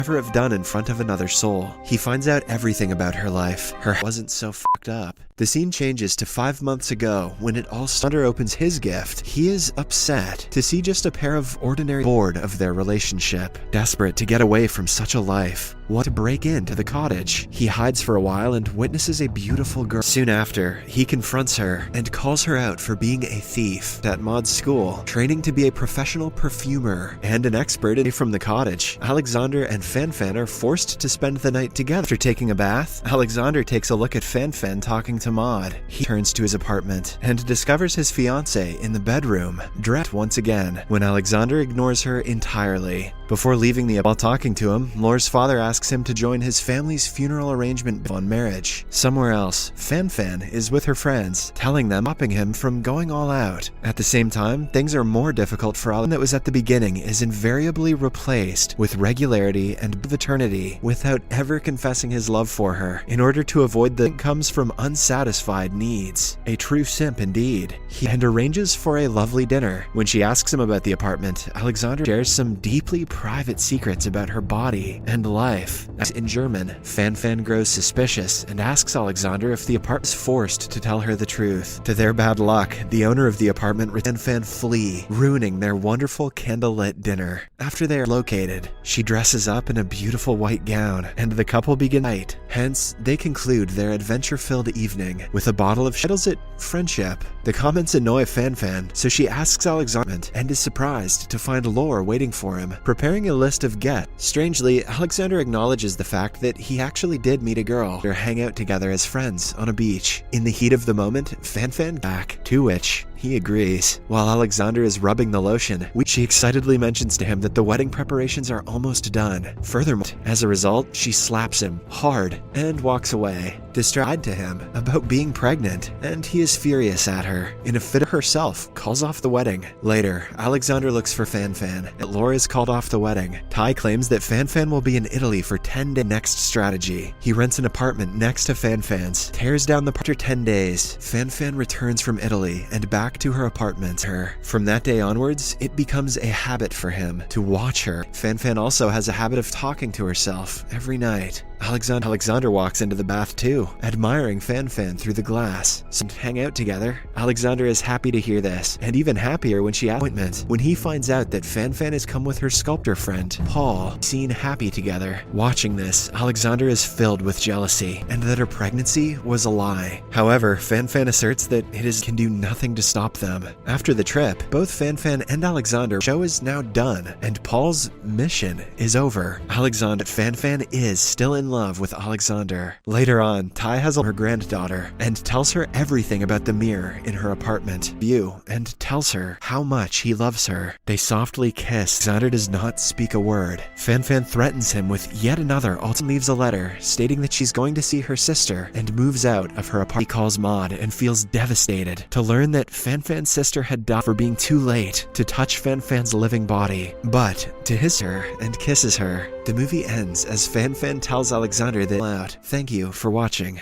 ever have done in front of another soul. He finds out everything about her life. Her wasn't so fucked up. The scene changes to 5 months ago when it all Thunder opens his gift. He is upset to see just a pair of ordinary bored of their relationship. Desperate to get away from such a life, want to break into the cottage. He hides for a while and witnesses a beautiful girl. Soon after, he confronts her and calls her out for being a thief. At Maud's school, training to be a professional perfumer and an expert from the cottage, Alexander and Fanfan are forced to spend the night together. After taking a bath, Alexander takes a look at Fanfan talking to Maud. He turns to his apartment and discovers his fiancée in the bedroom, dressed once again, when Alexander ignores her entirely. Before leaving while talking to him, Laura's father asks him to join his family's funeral arrangement on marriage. Somewhere else, Fanfan is with her friends, telling them stopping him from going all out. At the same time, things are more difficult for Alan that was at the beginning is invariably replaced with regularity and eternity without ever confessing his love for her. In order to avoid that comes from unsatisfied needs. A true simp indeed. He arranges for a lovely dinner. When she asks him about the apartment, Alexander shares some deeply private secrets about her body and life. In German, Fanfan grows suspicious and asks Alexander if the apartment is forced to tell her the truth. To their bad luck, the owner of the apartment and Fan flee, ruining their wonderful candlelit dinner. After they are located, she dresses up in a beautiful white gown, and the couple begin night. Hence, they conclude their adventure-filled evening with a bottle of titles it friendship. The comments annoy Fanfan, so she asks Alexander and is surprised to find Laura waiting for him, preparing a list of guests. Strangely, Alexander acknowledges the fact that he actually did meet a girl. They hang out together as friends on a beach. In the heat of the moment, Fanfan back, to which he agrees. While Alexander is rubbing the lotion, she excitedly mentions to him that the wedding preparations are almost done. Furthermore, as a result, she slaps him hard and walks away, distracted to him about being pregnant, and he is furious at her. In a fit herself, calls off the wedding. Later, Alexander looks for Fanfan. Laura is called off the wedding. Ty claims that Fanfan will be in Italy for 10 days. Next strategy. He rents an apartment next to Fanfan's, tears down the after 10 days. Fanfan returns from Italy and back to her apartment. From that day onwards, it becomes a habit for him to watch her. Fanfan also has a habit of talking to herself every night. Alexander walks into the bath too, admiring Fanfan through the glass. So hang out together. Alexander is happy to hear this, and even happier when she asks appointment. When he finds out that Fanfan has come with her sculptor friend, Paul, seen happy together. Watching this, Alexander is filled with jealousy, and that her pregnancy was a lie. However, Fanfan asserts that can do nothing to stop them. After the trip, both Fanfan and Alexander show is now done, and Paul's mission is over. Fanfan is still in love with Alexander. Later on, Ty has her granddaughter and tells her everything about the mirror in her apartment and tells her how much he loves her. They softly kiss. Alexander does not speak a word. Fanfan threatens him with yet another. Also leaves a letter stating that she's going to see her sister and moves out of her apartment. He calls Maud and feels devastated to learn that Fanfan's sister had died for being too late to touch Fanfan's living body, but to his her and kisses her. The movie ends as Fanfan tells Alexander that, "Thank you for watching."